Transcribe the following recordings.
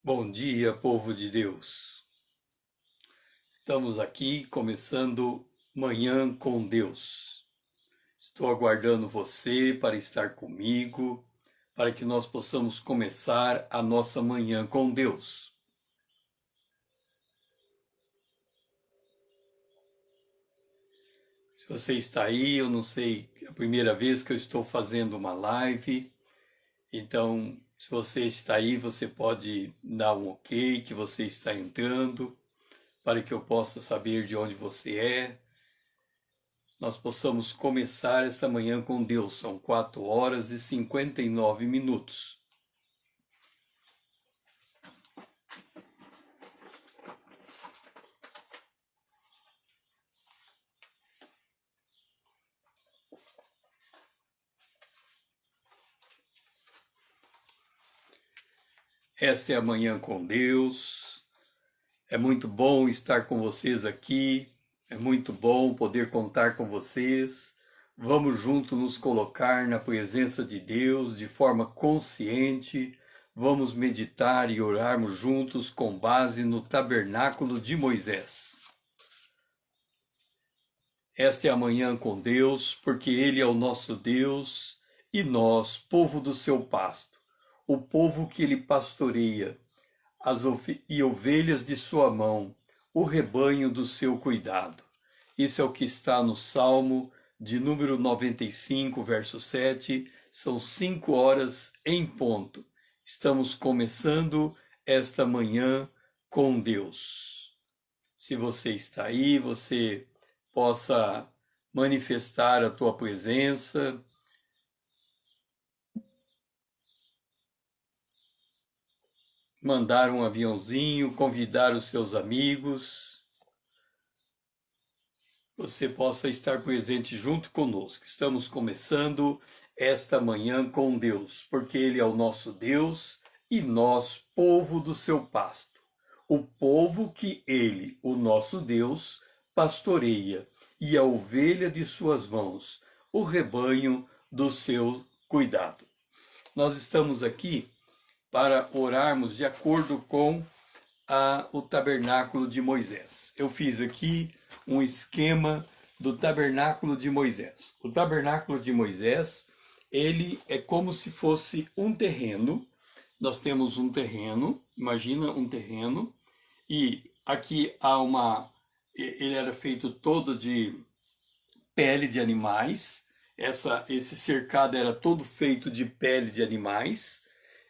Bom dia, povo de Deus. Estamos aqui começando Manhã com Deus. Estou aguardando você para estar comigo, para que nós possamos começar a nossa manhã com Deus. Se você está aí, eu não sei, é a primeira vez que eu estou fazendo uma live, então, se você está aí, você pode dar um ok que você está entrando, para que eu possa saber de onde você é. Nós possamos começar esta manhã com Deus. São 4h59. Esta é a Manhã com Deus. É muito bom estar com vocês aqui. É muito bom poder contar com vocês. Vamos juntos nos colocar na presença de Deus de forma consciente. Vamos meditar e orarmos juntos com base no tabernáculo de Moisés. Esta é a manhã com Deus, porque Ele é o nosso Deus e nós, povo do seu pasto, o povo que Ele pastoreia, e ovelhas de sua mão, o rebanho do seu cuidado. Isso é o que está no Salmo de número 95, verso 7. São 5h em ponto. Estamos começando esta manhã com Deus. Se você está aí, você possa manifestar a tua presença, mandar um aviãozinho, convidar os seus amigos, você possa estar presente junto conosco. Estamos começando esta manhã com Deus, porque Ele é o nosso Deus e nós, povo do seu pasto, o povo que Ele, o nosso Deus, pastoreia, e a ovelha de suas mãos, o rebanho do seu cuidado. Nós estamos aqui para orarmos de acordo com o tabernáculo de Moisés. Eu fiz aqui um esquema do tabernáculo de Moisés. O tabernáculo de Moisés, ele é como se fosse um terreno. Nós temos um terreno, imagina um terreno, e aqui ele era feito todo de pele de animais. Esse cercado era todo feito de pele de animais.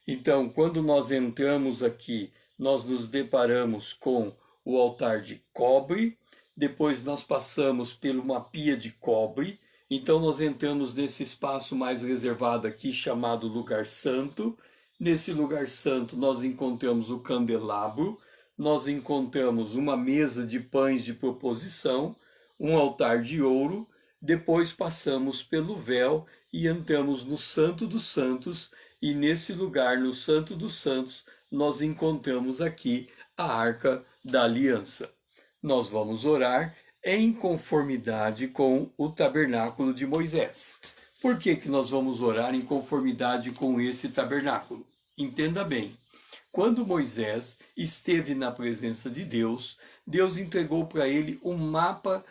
Então, quando nós entramos aqui, nós nos deparamos com o altar de cobre, depois nós passamos por uma pia de cobre, então nós entramos nesse espaço mais reservado aqui, chamado lugar santo. Nesse lugar santo nós encontramos o candelabro, nós encontramos uma mesa de pães de proposição, um altar de ouro, depois passamos pelo véu e entramos no Santo dos Santos, e nesse lugar, no Santo dos Santos, nós encontramos aqui a Arca da Aliança. Nós vamos orar em conformidade com o tabernáculo de Moisés. Por que nós vamos orar em conformidade com esse tabernáculo? Entenda bem. Quando Moisés esteve na presença de Deus, Deus entregou para ele um mapa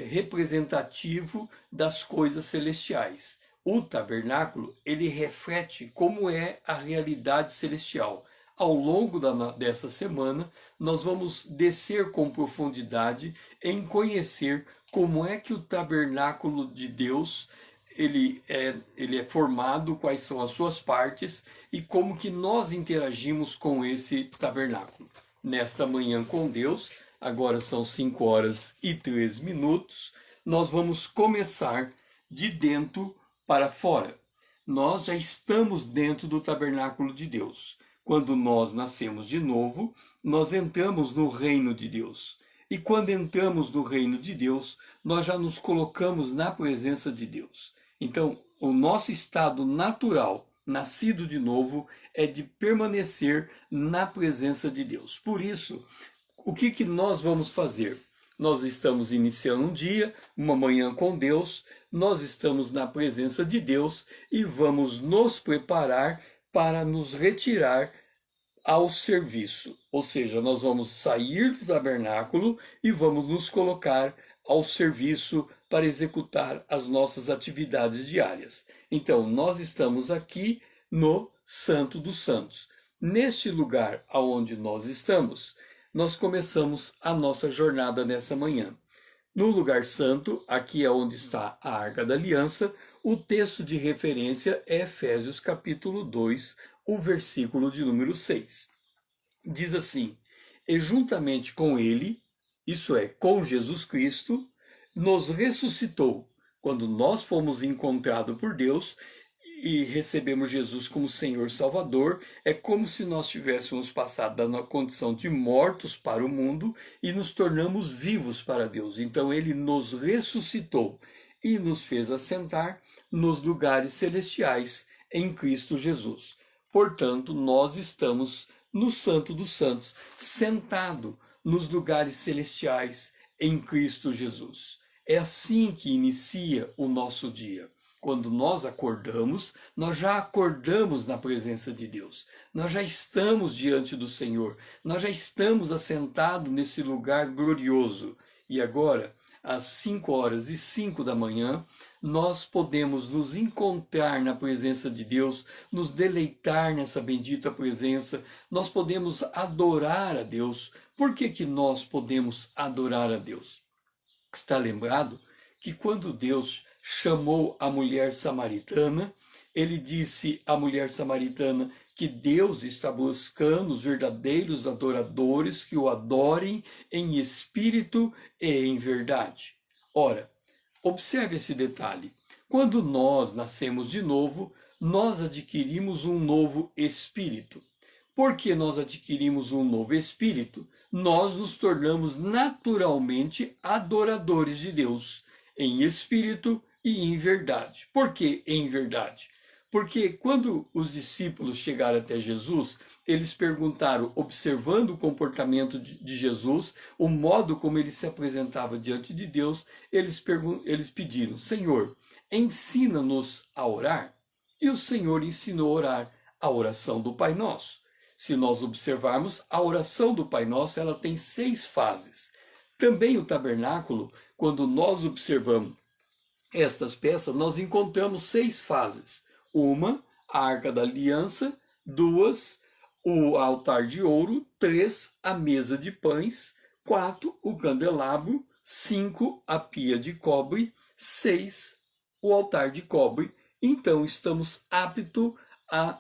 representativo das coisas celestiais. O tabernáculo, ele reflete como é a realidade celestial. Ao longo dessa semana, nós vamos descer com profundidade em conhecer como é que o tabernáculo de Deus ele é formado, quais são as suas partes e como que nós interagimos com esse tabernáculo. Nesta manhã com Deus, agora são 5h03, nós vamos começar de dentro para fora. Nós já estamos dentro do tabernáculo de Deus. Quando nós nascemos de novo, nós entramos no reino de Deus. E quando entramos no reino de Deus, nós já nos colocamos na presença de Deus. Então, o nosso estado natural, nascido de novo, é de permanecer na presença de Deus. Por isso, o que nós vamos fazer? Nós estamos iniciando um dia, uma manhã com Deus, nós estamos na presença de Deus e vamos nos preparar para nos retirar ao serviço, ou seja, nós vamos sair do tabernáculo e vamos nos colocar ao serviço para executar as nossas atividades diárias. Então, nós estamos aqui no Santo dos Santos. Neste lugar aonde nós estamos, nós começamos a nossa jornada nessa manhã. No lugar santo, aqui é onde está a Arca da Aliança, o texto de referência é Efésios capítulo 2, o versículo de número 6. Diz assim: e juntamente com ele, isso é, com Jesus Cristo, nos ressuscitou, quando nós fomos encontrados por Deus e recebemos Jesus como Senhor Salvador. É como se nós tivéssemos passado da condição de mortos para o mundo e nos tornamos vivos para Deus. Então ele nos ressuscitou e nos fez assentar nos lugares celestiais em Cristo Jesus. Portanto, nós estamos no Santo dos Santos, sentado nos lugares celestiais em Cristo Jesus. É assim que inicia o nosso dia. Quando nós acordamos, nós já acordamos na presença de Deus. Nós já estamos diante do Senhor. Nós já estamos assentados nesse lugar glorioso. E agora, às 5h05 da manhã, nós podemos nos encontrar na presença de Deus, nos deleitar nessa bendita presença. Nós podemos adorar a Deus. Por que nós podemos adorar a Deus? Está lembrado que quando Deus chamou a mulher samaritana, ele disse à mulher samaritana que Deus está buscando os verdadeiros adoradores que o adorem em espírito e em verdade. Ora, observe esse detalhe. Quando nós nascemos de novo, nós adquirimos um novo espírito. Por que nós adquirimos um novo espírito? Nós nos tornamos naturalmente adoradores de Deus, em espírito e em verdade. Por que em verdade? Porque quando os discípulos chegaram até Jesus, eles perguntaram, observando o comportamento de Jesus, o modo como ele se apresentava diante de Deus, eles pediram: Senhor, ensina-nos a orar. E o Senhor ensinou a orar a oração do Pai Nosso. Se nós observarmos, a oração do Pai Nosso, ela tem 6 fases. Também o tabernáculo, quando nós observamos estas peças, nós encontramos 6 fases. Uma, a Arca da Aliança. 2, o altar de ouro. 3, a mesa de pães. 4, o candelabro. 5, a pia de cobre. 6, o altar de cobre. Então, estamos aptos a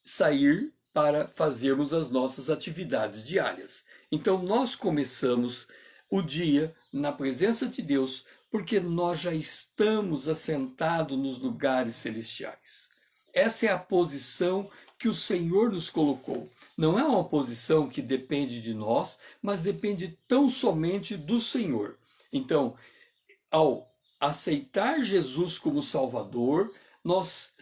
sair para fazermos as nossas atividades diárias. Então, nós começamos o dia na presença de Deus, porque nós já estamos assentados nos lugares celestiais. Essa é a posição que o Senhor nos colocou. Não é uma posição que depende de nós, mas depende tão somente do Senhor. Então, ao aceitar Jesus como Salvador, nós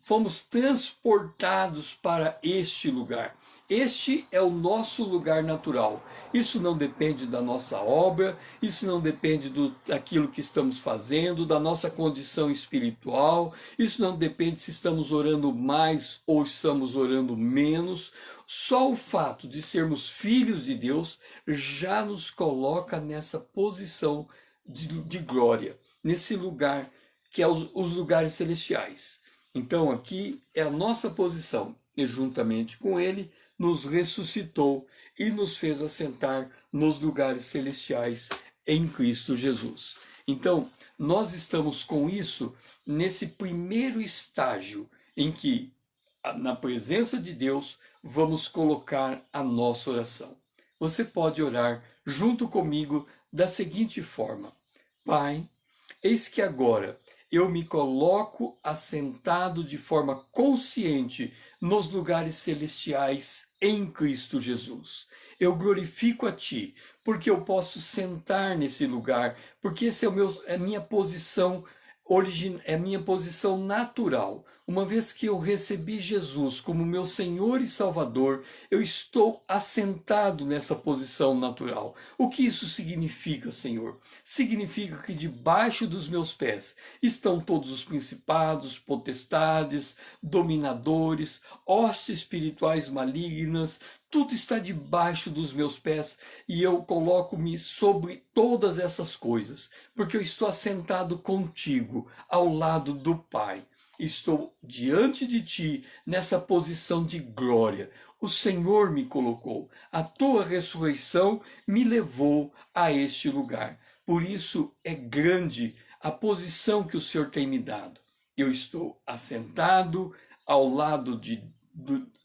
fomos transportados para este lugar. Este é o nosso lugar natural. Isso não depende da nossa obra, isso não depende daquilo que estamos fazendo, da nossa condição espiritual, isso não depende se estamos orando mais ou estamos orando menos. Só o fato de sermos filhos de Deus já nos coloca nessa posição de glória, nesse lugar que é os lugares celestiais. Então aqui é a nossa posição, e juntamente com ele nos ressuscitou e nos fez assentar nos lugares celestiais em Cristo Jesus. Então, nós estamos com isso nesse primeiro estágio em que, na presença de Deus, vamos colocar a nossa oração. Você pode orar junto comigo da seguinte forma: Pai, eis que agora eu me coloco assentado de forma consciente nos lugares celestiais em Cristo Jesus. Eu glorifico a Ti, porque eu posso sentar nesse lugar, porque esse é a minha posição é minha posição natural. Uma vez que eu recebi Jesus como meu Senhor e Salvador, eu estou assentado nessa posição natural. O que isso significa, Senhor? Significa que debaixo dos meus pés estão todos os principados, potestades, dominadores, hostes espirituais malignas, tudo está debaixo dos meus pés e eu coloco-me sobre todas essas coisas, porque eu estou assentado contigo, ao lado do Pai. Estou diante de ti nessa posição de glória. O Senhor me colocou, a tua ressurreição me levou a este lugar. Por isso é grande a posição que o Senhor tem me dado. Eu estou assentado ao lado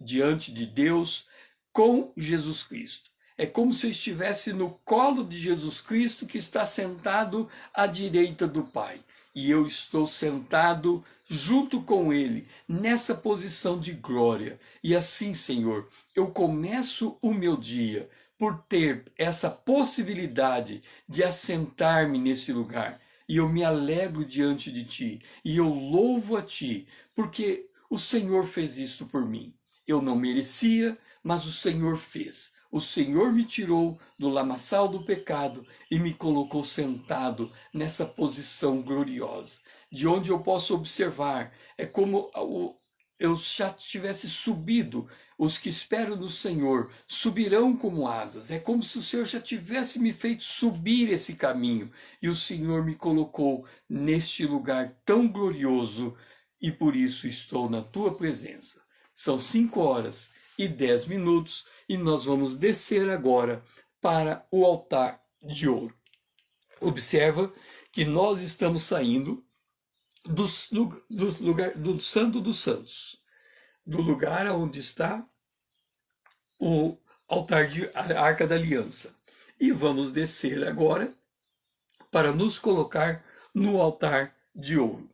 diante de Deus com Jesus Cristo. É como se eu estivesse no colo de Jesus Cristo, que está sentado à direita do Pai. E eu estou sentado junto com Ele, nessa posição de glória. E assim, Senhor, eu começo o meu dia por ter essa possibilidade de assentar-me nesse lugar. E eu me alegro diante de Ti. E eu louvo a Ti, porque o Senhor fez isso por mim. Eu não merecia, mas o Senhor fez. O Senhor me tirou do lamaçal do pecado e me colocou sentado nessa posição gloriosa, de onde eu posso observar. É como eu já tivesse subido. Os que esperam no Senhor subirão como asas. É como se o Senhor já tivesse me feito subir esse caminho. E o Senhor me colocou neste lugar tão glorioso e por isso estou na tua presença. São 5h10 e nós vamos descer agora para o altar de ouro. Observa que nós estamos saindo do Santo dos Santos, do lugar onde está o altar a Arca da Aliança. E vamos descer agora para nos colocar no altar de ouro.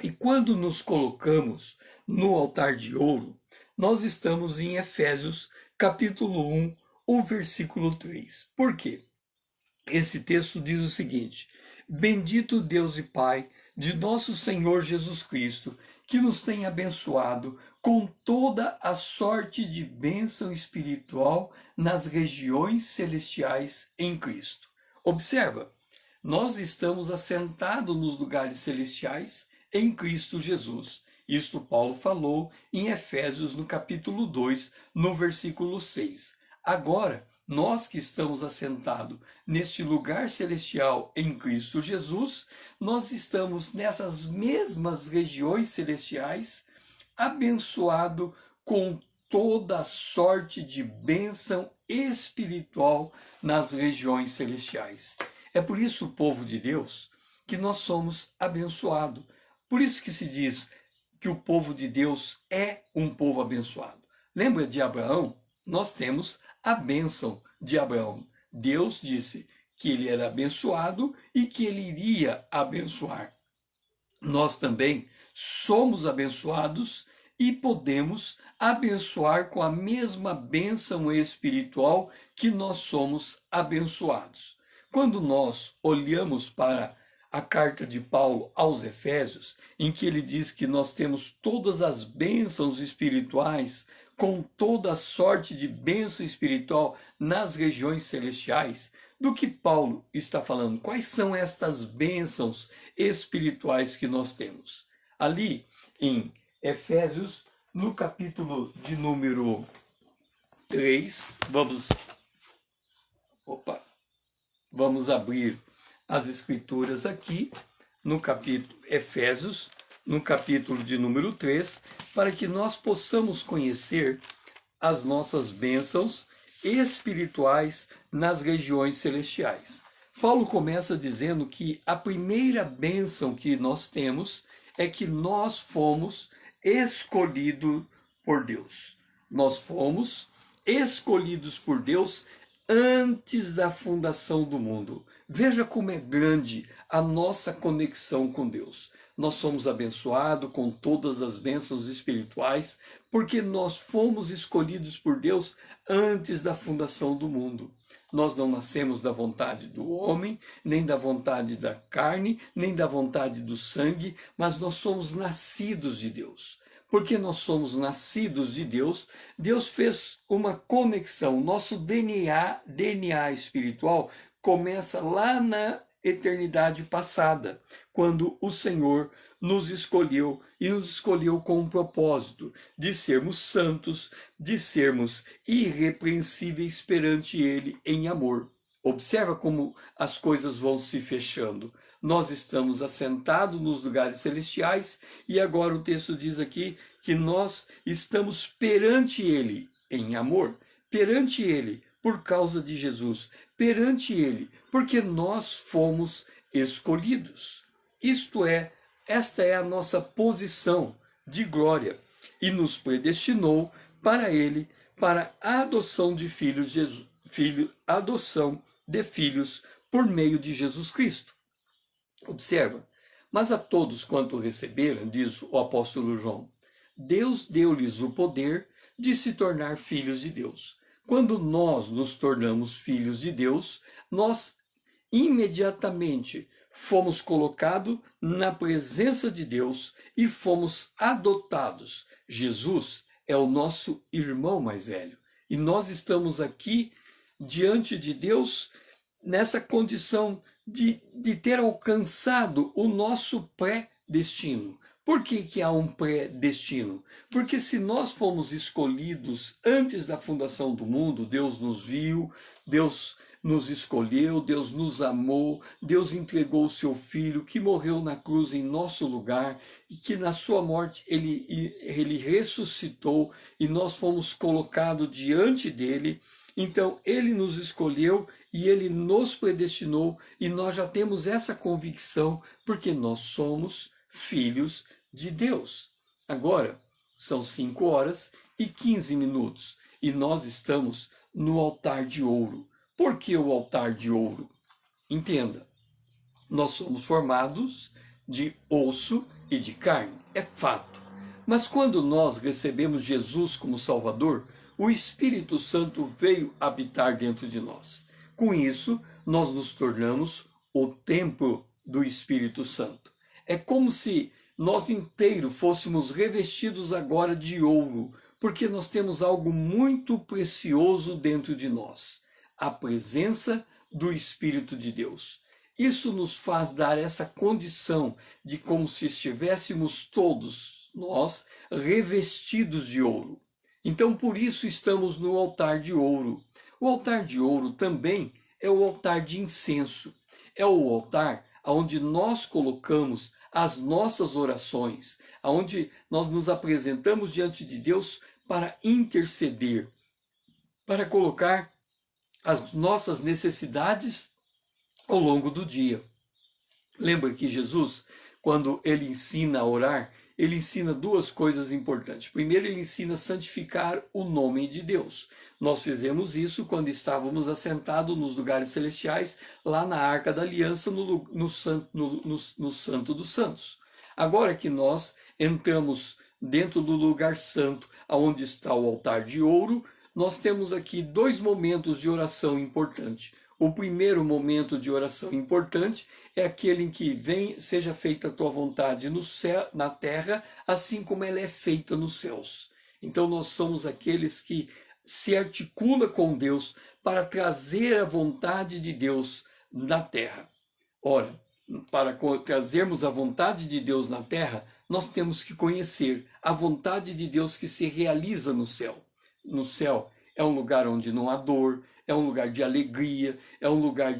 E quando nos colocamos no altar de ouro, nós estamos em Efésios, capítulo 1, o versículo 3. Por quê? Esse texto diz o seguinte: Bendito Deus e Pai de nosso Senhor Jesus Cristo, que nos tem abençoado com toda a sorte de bênção espiritual nas regiões celestiais em Cristo. Observa, nós estamos assentados nos lugares celestiais em Cristo Jesus. Isto Paulo falou em Efésios, no capítulo 2, no versículo 6. Agora, nós que estamos assentados neste lugar celestial em Cristo Jesus, nós estamos nessas mesmas regiões celestiais, abençoado com toda sorte de bênção espiritual nas regiões celestiais. É por isso, povo de Deus, que nós somos abençoados. Por isso que se diz que o povo de Deus é um povo abençoado. Lembra de Abraão? Nós temos a bênção de Abraão. Deus disse que ele era abençoado e que ele iria abençoar. Nós também somos abençoados e podemos abençoar com a mesma bênção espiritual que nós somos abençoados. Quando nós olhamos para a carta de Paulo aos Efésios, em que ele diz que nós temos todas as bênçãos espirituais, com toda a sorte de bênção espiritual nas regiões celestiais, do que Paulo está falando? Quais são estas bênçãos espirituais que nós temos? Ali em Efésios, no capítulo de número 3, vamos abrir as escrituras aqui no capítulo Efésios, no capítulo de número 3, para que nós possamos conhecer as nossas bênçãos espirituais nas regiões celestiais. Paulo começa dizendo que a primeira bênção que nós temos é que nós fomos escolhidos por Deus. Nós fomos escolhidos por Deus antes da fundação do mundo. Veja como é grande a nossa conexão com Deus. Nós somos abençoados com todas as bênçãos espirituais, porque nós fomos escolhidos por Deus antes da fundação do mundo. Nós não nascemos da vontade do homem, nem da vontade da carne, nem da vontade do sangue, mas nós somos nascidos de Deus. Porque nós somos nascidos de Deus, Deus fez uma conexão. Nosso DNA espiritual começa lá na eternidade passada, quando o Senhor nos escolheu e nos escolheu com um propósito de sermos santos, de sermos irrepreensíveis perante Ele em amor. Observa como as coisas vão se fechando. Nós estamos assentados nos lugares celestiais e agora o texto diz aqui que nós estamos perante Ele em amor, perante Ele por causa de Jesus, perante Ele porque nós fomos escolhidos. Esta é a nossa posição de glória e nos predestinou para Ele, para a adoção de filhos, adoção de filhos por meio de Jesus Cristo. Observa, mas a todos quanto receberam, diz o apóstolo João, Deus deu-lhes o poder de se tornar filhos de Deus. Quando nós nos tornamos filhos de Deus, nós imediatamente fomos colocados na presença de Deus e fomos adotados. Jesus é o nosso irmão mais velho. E nós estamos aqui diante de Deus nessa condição de ter alcançado o nosso pré-destino. Por que há um pré-destino? Porque se nós fomos escolhidos antes da fundação do mundo, Deus nos viu, Deus nos escolheu, Deus nos amou, Deus entregou o seu Filho, que morreu na cruz em nosso lugar, e que na sua morte ele ressuscitou, e nós fomos colocados diante dele. Então, ele nos escolheu e ele nos predestinou, e nós já temos essa convicção, porque nós somos filhos de Deus. Agora, são 5h15, e nós estamos no altar de ouro. Por que o altar de ouro? Entenda, nós somos formados de osso e de carne, é fato. Mas quando nós recebemos Jesus como Salvador, o Espírito Santo veio habitar dentro de nós. Com isso, nós nos tornamos o templo do Espírito Santo. É como se nós inteiros fôssemos revestidos agora de ouro, porque nós temos algo muito precioso dentro de nós. A presença do Espírito de Deus. Isso nos faz dar essa condição de como se estivéssemos todos nós revestidos de ouro. Então, por isso estamos no altar de ouro. O altar de ouro também é o altar de incenso. É o altar onde nós colocamos as nossas orações, onde nós nos apresentamos diante de Deus para interceder, para colocar as nossas necessidades ao longo do dia. Lembra que Jesus, quando ele ensina a orar, ele ensina duas coisas importantes. Primeiro, ele ensina a santificar o nome de Deus. Nós fizemos isso quando estávamos assentados nos lugares celestiais, lá na Arca da Aliança, no Santo dos Santos. Agora que nós entramos dentro do lugar santo, onde está o altar de ouro, nós temos aqui dois momentos de oração importantes. O primeiro momento de oração importante é aquele em que seja feita a tua vontade no céu, na terra, assim como ela é feita nos céus. Então nós somos aqueles que se articula com Deus para trazer a vontade de Deus na terra. Ora, para trazermos a vontade de Deus na terra, nós temos que conhecer a vontade de Deus que se realiza no céu. No céu é um lugar onde não há dor, é um lugar de alegria, é um lugar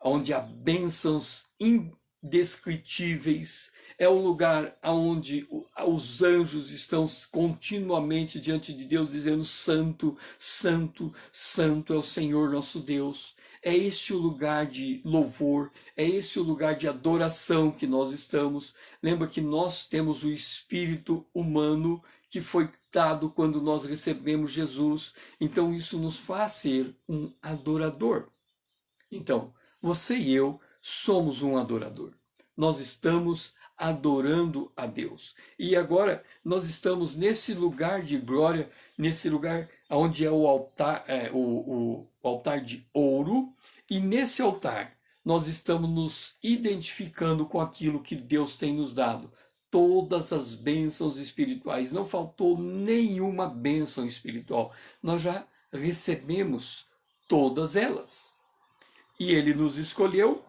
onde há bênçãos indescritíveis, é um lugar onde os anjos estão continuamente diante de Deus dizendo: Santo, Santo, Santo é o Senhor nosso Deus. É este o lugar de louvor, é este o lugar de adoração que nós estamos. Lembra que nós temos o espírito humano que foi dado quando nós recebemos Jesus. Então isso nos faz ser um adorador. Então, você e eu somos um adorador. Nós estamos adorando a Deus. E agora nós estamos nesse lugar de glória, nesse lugar onde é o altar, o altar de ouro, e nesse altar nós estamos nos identificando com aquilo que Deus tem nos dado. Todas as bênçãos espirituais, não faltou nenhuma bênção espiritual. Nós já recebemos todas elas. E ele nos escolheu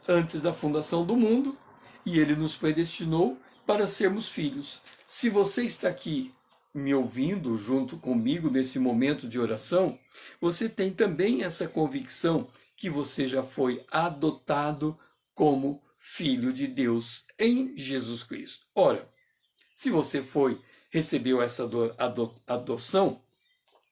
antes da fundação do mundo e ele nos predestinou para sermos filhos. Se você está aqui me ouvindo junto comigo nesse momento de oração, você tem também essa convicção que você já foi adotado como filho de Deus em Jesus Cristo. Ora, se você recebeu essa adoção,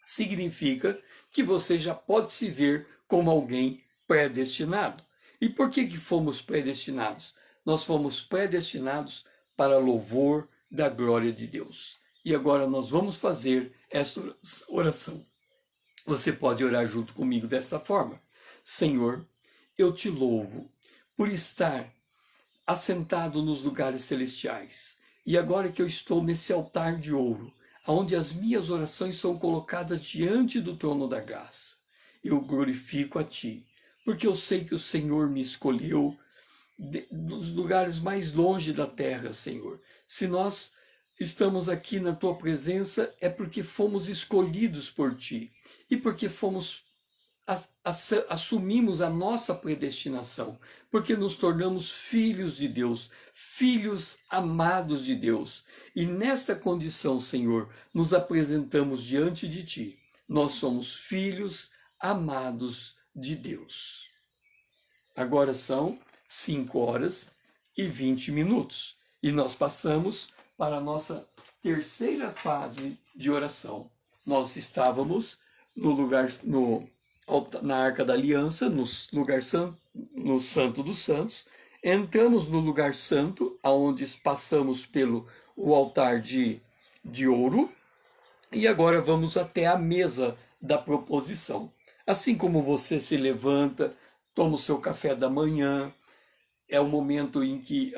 significa que você já pode se ver como alguém predestinado. E por que fomos predestinados? Nós fomos predestinados para louvor da glória de Deus. E agora nós vamos fazer essa oração. Você pode orar junto comigo dessa forma. Senhor, eu te louvo por estar assentado nos lugares celestiais. E agora que eu estou nesse altar de ouro, onde as minhas orações são colocadas diante do trono da graça, eu glorifico a Ti, porque eu sei que o Senhor me escolheu dos lugares mais longe da terra, Senhor. Se nós estamos aqui na Tua presença, é porque fomos escolhidos por Ti e porque assumimos a nossa predestinação, porque nos tornamos filhos de Deus, filhos amados de Deus. E nesta condição, Senhor, nos apresentamos diante de Ti. Nós somos filhos amados de Deus. Agora são 5h20 e nós passamos para a nossa terceira fase de oração. Nós estávamos na Arca da Aliança, no Santo dos Santos, entramos no lugar santo, onde passamos pelo altar de ouro, e agora vamos até a mesa da proposição. Assim como você se levanta, toma o seu café da manhã, é um momento em que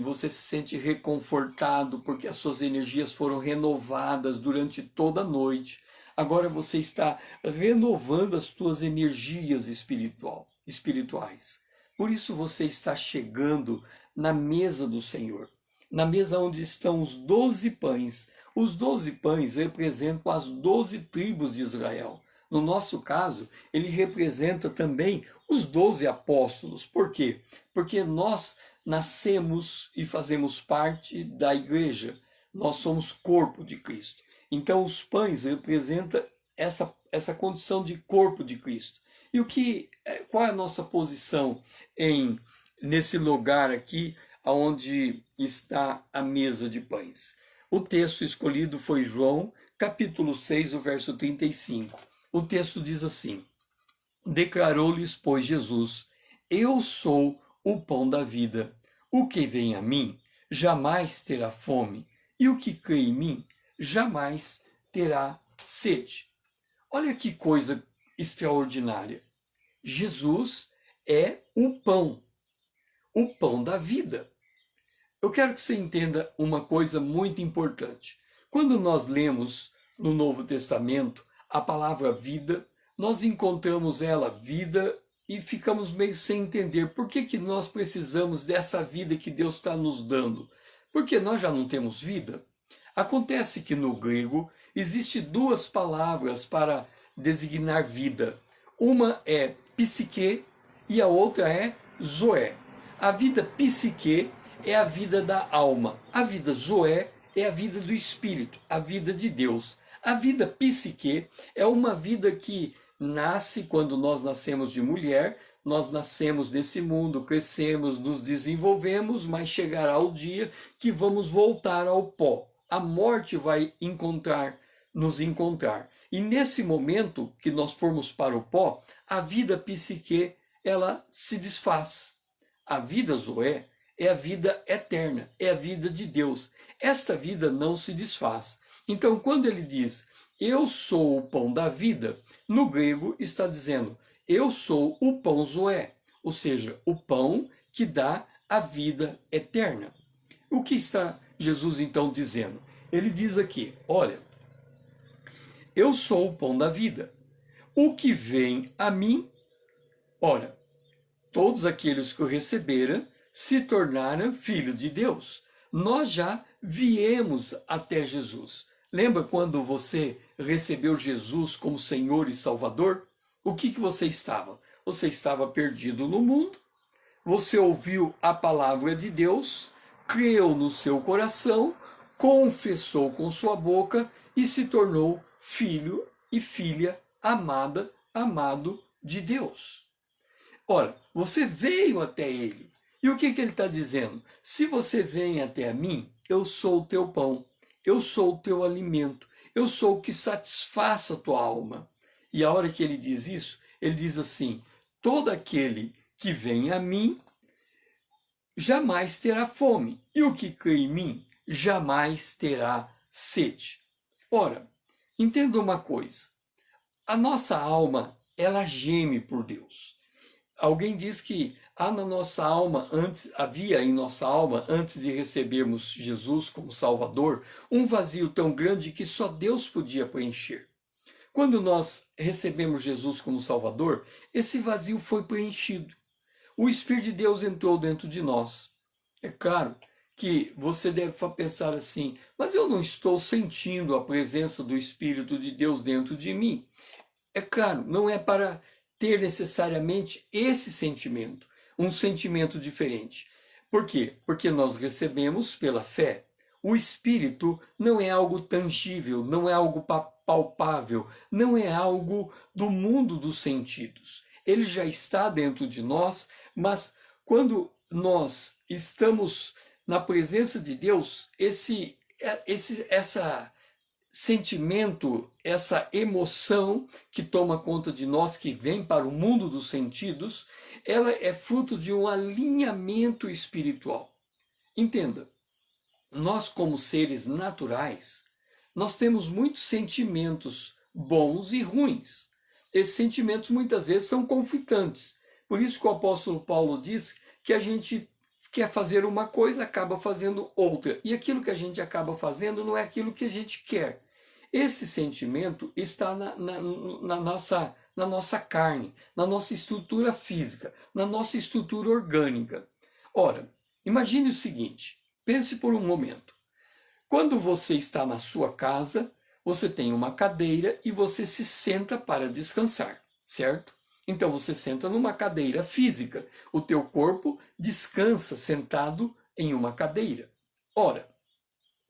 você se sente reconfortado, porque as suas energias foram renovadas durante toda a noite. Agora você está renovando as suas energias espirituais. Por isso você está chegando na mesa do Senhor, na mesa onde estão os 12 pães. Os 12 pães representam as 12 tribos de Israel. No nosso caso, ele representa também os 12 apóstolos. Por quê? Porque nós nascemos e fazemos parte da igreja. Nós somos corpo de Cristo. Então, os pães representam essa condição de corpo de Cristo. E qual é a nossa posição nesse lugar aqui, onde está a mesa de pães? O texto escolhido foi João, capítulo 6, o verso 35. O texto diz assim: declarou-lhes, pois, Jesus: eu sou o pão da vida. O que vem a mim jamais terá fome, e o que crê em mim jamais terá sede. Olha que coisa extraordinária. Jesus é o pão da vida. Eu quero que você entenda uma coisa muito importante. Quando nós lemos no Novo Testamento a palavra vida, nós encontramos ela, vida, e ficamos meio sem entender por que nós precisamos dessa vida que Deus está nos dando. Porque nós já não temos vida? Acontece que no grego existe duas palavras para designar vida. Uma é psique e a outra é zoé. A vida psique é a vida da alma. A vida zoé é a vida do espírito, a vida de Deus. A vida psique é uma vida que nasce quando nós nascemos de mulher, nós nascemos desse mundo, crescemos, nos desenvolvemos, mas chegará o dia que vamos voltar ao pó. A morte vai nos encontrar. E nesse momento que nós formos para o pó, a vida psique, ela se desfaz. A vida zoé é a vida eterna, é a vida de Deus. Esta vida não se desfaz. Então, quando ele diz, eu sou o pão da vida, no grego está dizendo, eu sou o pão zoé, ou seja, o pão que dá a vida eterna. O que está Jesus então dizendo? Ele diz aqui, olha, eu sou o pão da vida. O que vem a mim, ora, todos aqueles que o receberam se tornaram filhos de Deus. Nós já viemos até Jesus. Lembra quando você recebeu Jesus como Senhor e Salvador? O que você estava? Você estava perdido no mundo, você ouviu a palavra de Deus, creu no seu coração, confessou com sua boca e se tornou filho e filha amada, amado de Deus. Ora, você veio até ele. E o que ele está dizendo? Se você vem até a mim, eu sou o teu pão, eu sou o teu alimento, eu sou o que satisfaz a tua alma. E a hora que ele diz isso, ele diz assim, todo aquele que vem a mim jamais terá fome, e o que crê em mim jamais terá sede. Ora, entenda uma coisa, a nossa alma, ela geme por Deus. Alguém diz que havia em nossa alma, antes de recebermos Jesus como Salvador, um vazio tão grande que só Deus podia preencher. Quando nós recebemos Jesus como Salvador, esse vazio foi preenchido. O Espírito de Deus entrou dentro de nós. É claro que você deve pensar assim, mas eu não estou sentindo a presença do Espírito de Deus dentro de mim. É claro, não é para ter necessariamente esse sentimento, um sentimento diferente. Por quê? Porque nós recebemos pela fé. O Espírito não é algo tangível, não é algo palpável, não é algo do mundo dos sentidos. Ele já está dentro de nós, mas quando nós estamos na presença de Deus, esse sentimento, essa emoção que toma conta de nós, que vem para o mundo dos sentidos, ela é fruto de um alinhamento espiritual. Entenda, nós como seres naturais, nós temos muitos sentimentos bons e ruins. Esses sentimentos muitas vezes são conflitantes. Por isso que o apóstolo Paulo diz que a gente quer fazer uma coisa, acaba fazendo outra. E aquilo que a gente acaba fazendo não é aquilo que a gente quer. Esse sentimento está na nossa carne, na nossa estrutura física, na nossa estrutura orgânica. Ora, imagine o seguinte, pense por um momento. Quando você está na sua casa, você tem uma cadeira e você se senta para descansar, certo? Então você senta numa cadeira física. O teu corpo descansa sentado em uma cadeira. Ora,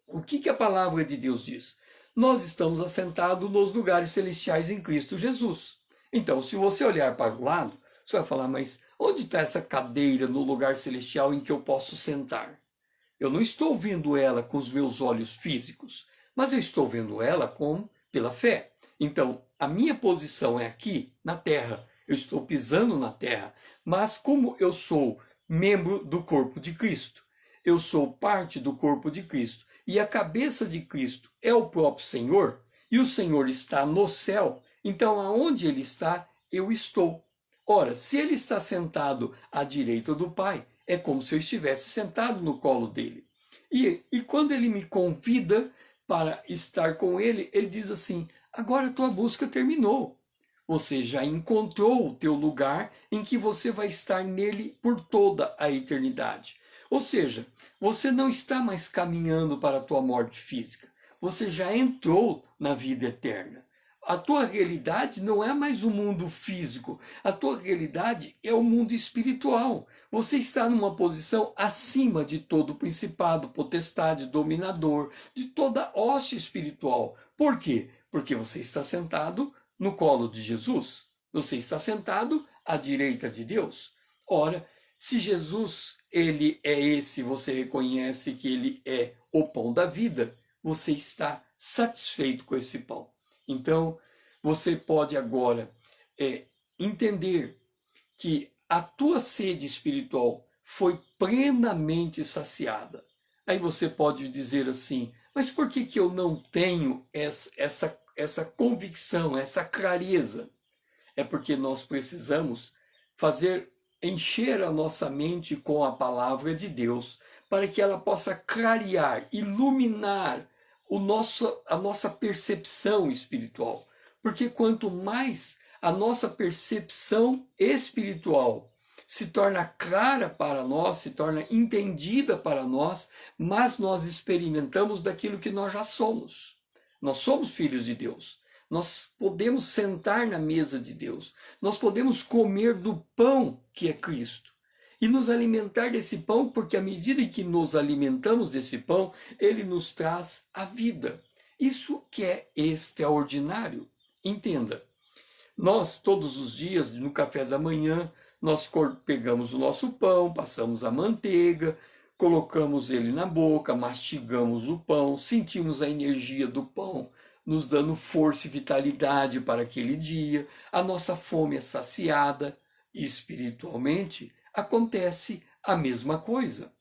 o que a palavra de Deus diz? Nós estamos assentados nos lugares celestiais em Cristo Jesus. Então, se você olhar para o lado, você vai falar, mas onde está essa cadeira no lugar celestial em que eu posso sentar? Eu não estou vendo ela com os meus olhos físicos, mas eu estou vendo ela pela fé. Então, a minha posição é aqui, na terra. Eu estou pisando na terra, mas como eu sou membro do corpo de Cristo, eu sou parte do corpo de Cristo, e a cabeça de Cristo é o próprio Senhor, e o Senhor está no céu, então aonde ele está, eu estou. Ora, se ele está sentado à direita do Pai, é como se eu estivesse sentado no colo dele. E quando ele me convida para estar com ele, ele diz assim, agora a tua busca terminou. Você já encontrou o teu lugar em que você vai estar nele por toda a eternidade. Ou seja, você não está mais caminhando para a tua morte física. Você já entrou na vida eterna. A tua realidade não é mais o mundo físico. A tua realidade é o mundo espiritual. Você está numa posição acima de todo principado, potestade, dominador, de toda hoste espiritual. Por quê? Porque você está sentado no colo de Jesus. Você está sentado à direita de Deus. Ora, se Jesus, ele é esse, você reconhece que ele é o pão da vida, você está satisfeito com esse pão. Então, você pode agora entender que a tua sede espiritual foi plenamente saciada. Aí você pode dizer assim, mas por que eu não tenho essa convicção, essa clareza? É porque nós precisamos fazer encher a nossa mente com a palavra de Deus, para que ela possa clarear, iluminar a nossa percepção espiritual. Porque quanto mais a nossa percepção espiritual se torna clara para nós, se torna entendida para nós, mas nós experimentamos daquilo que nós já somos. Nós somos filhos de Deus. Nós podemos sentar na mesa de Deus. Nós podemos comer do pão que é Cristo e nos alimentar desse pão, porque à medida que nos alimentamos desse pão, ele nos traz a vida. Isso que é extraordinário. Entenda, nós todos os dias, no café da manhã, nós pegamos o nosso pão, passamos a manteiga, colocamos ele na boca, mastigamos o pão, sentimos a energia do pão, nos dando força e vitalidade para aquele dia, a nossa fome é saciada, e espiritualmente acontece a mesma coisa.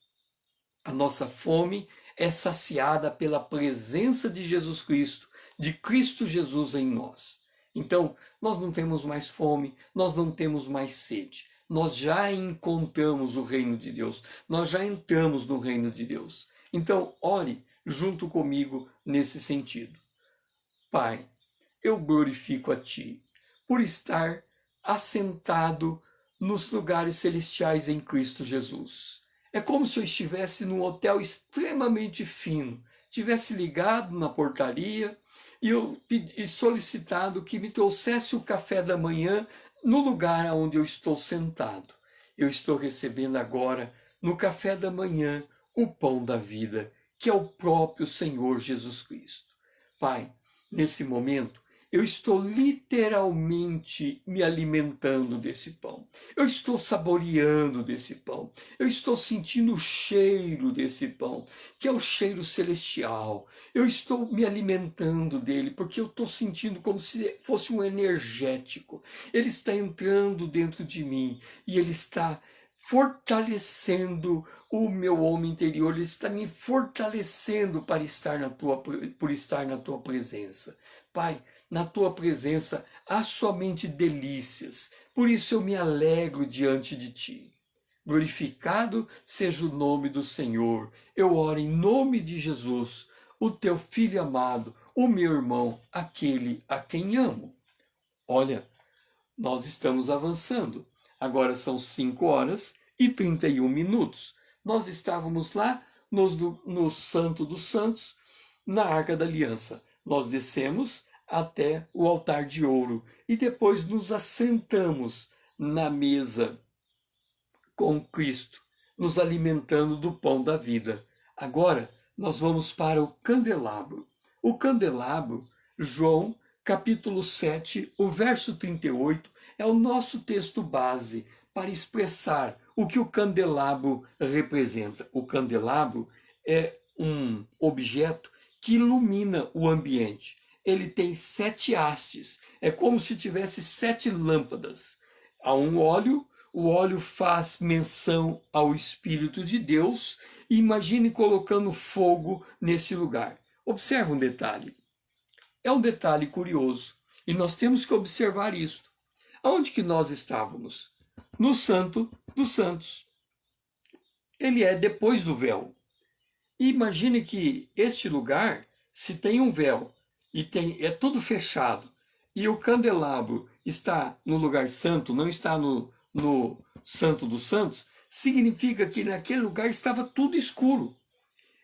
A nossa fome é saciada pela presença de Jesus Cristo, de Cristo Jesus em nós. Então, nós não temos mais fome, nós não temos mais sede. Nós já encontramos o reino de Deus, nós já entramos no reino de Deus. Então, ore junto comigo nesse sentido. Pai, eu glorifico a Ti por estar assentado nos lugares celestiais em Cristo Jesus. É como se eu estivesse num hotel extremamente fino, tivesse ligado na portaria e eu solicitado que me trouxesse o café da manhã no lugar onde eu estou sentado. Eu estou recebendo agora, no café da manhã, o pão da vida, que é o próprio Senhor Jesus Cristo. Pai, nesse momento, eu estou literalmente me alimentando desse pão. Eu estou saboreando desse pão. Eu estou sentindo o cheiro desse pão, que é o cheiro celestial. Eu estou me alimentando dele, porque eu estou sentindo como se fosse um energético. Ele está entrando dentro de mim e ele está fortalecendo o meu homem interior, ele está me fortalecendo para estar por estar na tua presença. Pai, na tua presença há somente delícias, por isso eu me alegro diante de ti. Glorificado seja o nome do Senhor. Eu oro em nome de Jesus, o teu filho amado, o meu irmão, aquele a quem amo. Olha, nós estamos avançando. Agora são 5h31. Nós estávamos lá no Santo dos Santos, na Arca da Aliança. Nós descemos até o altar de ouro e depois nos assentamos na mesa com Cristo, nos alimentando do pão da vida. Agora nós vamos para o candelabro. O candelabro, João capítulo 7, o verso 38, é o nosso texto base para expressar o que o candelabro representa. O candelabro é um objeto que ilumina o ambiente. Ele tem 7 hastes, é como se tivesse 7 lâmpadas. Há um óleo, o óleo faz menção ao Espírito de Deus, e imagine colocando fogo nesse lugar. Observe um detalhe. É um detalhe curioso, e nós temos que observar isto. Aonde que nós estávamos? No Santo dos Santos. Ele é depois do véu. E imagine que este lugar, se tem um véu, e é tudo fechado, e o candelabro está no lugar santo, não está no Santo dos Santos, significa que naquele lugar estava tudo escuro.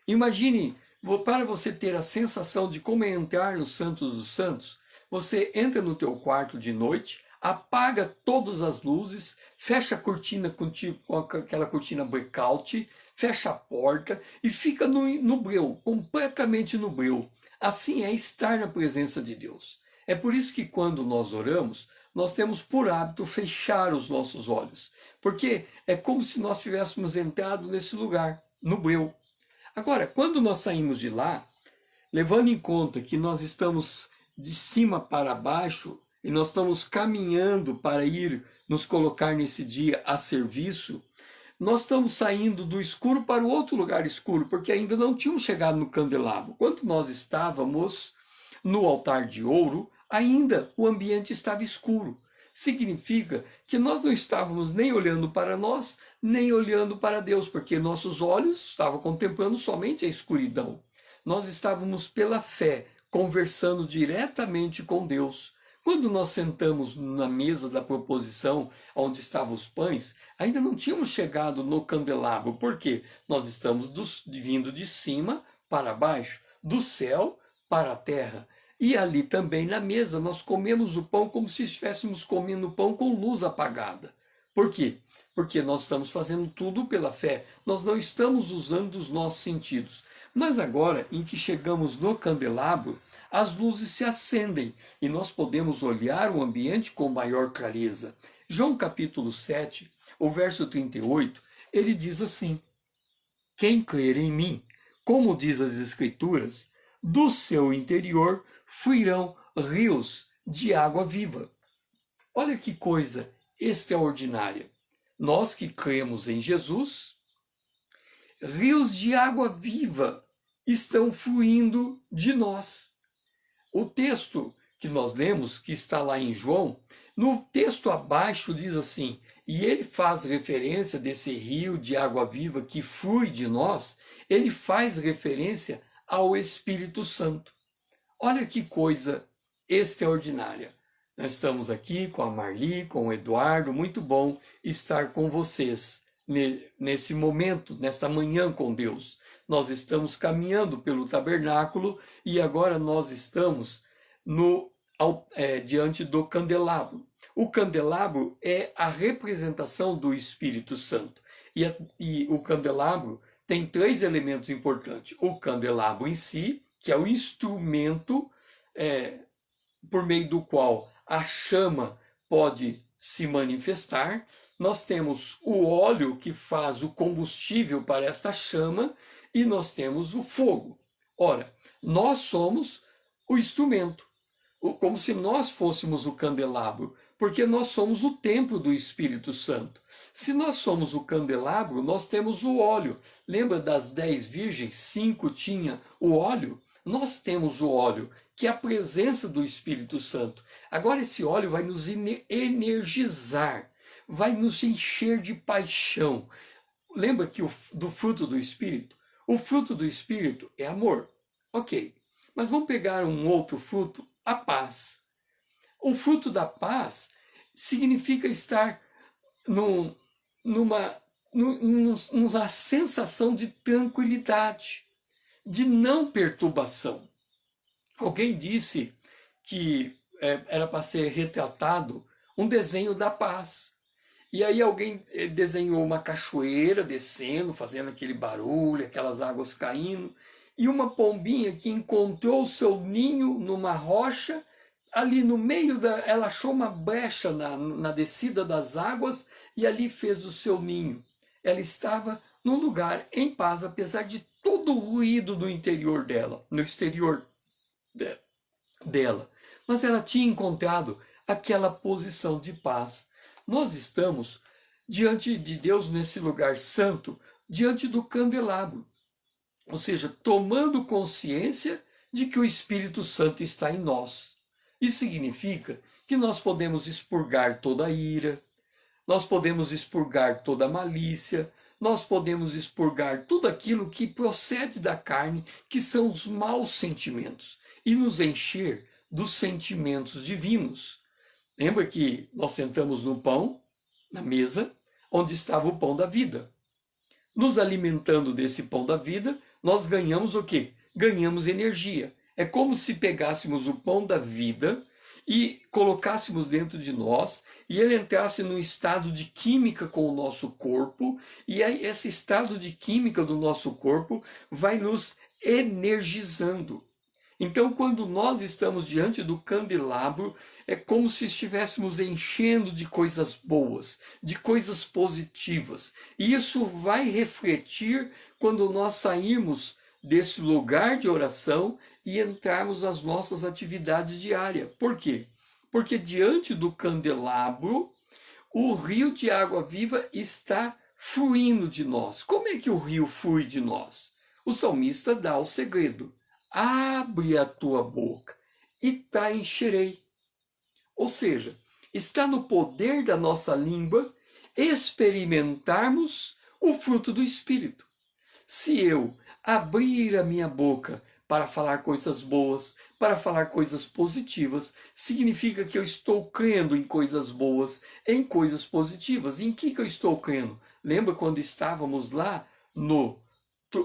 Imagine, para você ter a sensação de como é entrar no Santo dos Santos, você entra no teu quarto de noite, apaga todas as luzes, fecha a cortina com aquela cortina blackout, fecha a porta e fica no breu, completamente no breu. Assim é estar na presença de Deus. É por isso que quando nós oramos, nós temos por hábito fechar os nossos olhos, porque é como se nós tivéssemos entrado nesse lugar, no breu. Agora, quando nós saímos de lá, levando em conta que nós estamos de cima para baixo e nós estamos caminhando para ir nos colocar nesse dia a serviço, nós estamos saindo do escuro para o outro lugar escuro, porque ainda não tínhamos chegado no candelabro. Quando nós estávamos no altar de ouro, ainda o ambiente estava escuro. significa que nós não estávamos nem olhando para nós, nem olhando para Deus, porque nossos olhos estavam contemplando somente a escuridão. Nós estávamos pela fé, conversando diretamente com Deus. Quando nós sentamos na mesa da proposição, onde estavam os pães, ainda não tínhamos chegado no candelabro, porque nós estamos vindo de cima para baixo, do céu para a terra. E ali também na mesa nós comemos o pão como se estivéssemos comendo pão com luz apagada. Por quê? Porque nós estamos fazendo tudo pela fé, nós não estamos usando os nossos sentidos. Mas agora, em que chegamos no candelabro, as luzes se acendem e nós podemos olhar o ambiente com maior clareza. João capítulo 7, o verso 38, ele diz assim: quem crer em mim, como diz as Escrituras, do seu interior fluirão rios de água viva. Olha que coisa extraordinária. Nós que cremos em Jesus, rios de água viva estão fluindo de nós. O texto que nós lemos, que está lá em João, no texto abaixo diz assim, e ele faz referência desse rio de água viva que flui de nós, ele faz referência ao Espírito Santo. Olha que coisa extraordinária. Nós estamos aqui com a Marli, com o Eduardo, muito bom estar com vocês nesse momento, nessa manhã com Deus. Nós estamos caminhando pelo tabernáculo e agora nós estamos diante do candelabro. O candelabro é a representação do Espírito Santo. E o candelabro tem 3 elementos importantes. O candelabro em si, que é o instrumento por meio do qual a chama pode se manifestar. Nós temos o óleo que faz o combustível para esta chama e nós temos o fogo. Ora, nós somos o instrumento, como se nós fôssemos o candelabro, porque nós somos o templo do Espírito Santo. Se nós somos o candelabro, nós temos o óleo. Lembra das 10 virgens? 5 tinha o óleo? Nós temos o óleo, que é a presença do Espírito Santo. Agora esse óleo vai nos energizar, vai nos encher de paixão. Lembra que do fruto do Espírito? O fruto do Espírito é amor. Ok, mas vamos pegar um outro fruto, a paz. O fruto da paz significa estar numa sensação de tranquilidade, de não perturbação. Alguém disse que era para ser retratado um desenho da paz. E aí alguém desenhou uma cachoeira descendo, fazendo aquele barulho, aquelas águas caindo, e uma pombinha que encontrou o seu ninho numa rocha, ali no meio ela achou uma brecha na descida das águas e ali fez o seu ninho. Ela estava num lugar em paz, apesar de todo o ruído do interior dela, no exterior dela. Mas ela tinha encontrado aquela posição de paz. Nós estamos diante de Deus nesse lugar santo, diante do candelabro. Ou seja, tomando consciência de que o Espírito Santo está em nós. Isso significa que nós podemos expurgar toda a ira, nós podemos expurgar toda a malícia, nós podemos expurgar tudo aquilo que procede da carne, que são os maus sentimentos, e nos encher dos sentimentos divinos. Lembra que nós sentamos no pão, na mesa, onde estava o pão da vida. Nos alimentando desse pão da vida, nós ganhamos o quê? Ganhamos energia. É como se pegássemos o pão da vida e colocássemos dentro de nós, e ele entrasse num estado de química com o nosso corpo, e aí esse estado de química do nosso corpo vai nos energizando. Então, quando nós estamos diante do candelabro, é como se estivéssemos enchendo de coisas boas, de coisas positivas. E isso vai refletir quando nós sairmos desse lugar de oração e entrarmos nas nossas atividades diárias. Por quê? Porque diante do candelabro, o rio de água viva está fluindo de nós. Como é que o rio flui de nós? O salmista dá o segredo. Abre a tua boca e te encherei. Ou seja, está no poder da nossa língua experimentarmos o fruto do Espírito. Se eu abrir a minha boca para falar coisas boas, para falar coisas positivas, significa que eu estou crendo em coisas boas, em coisas positivas. Em que eu estou crendo? Lembra quando estávamos lá no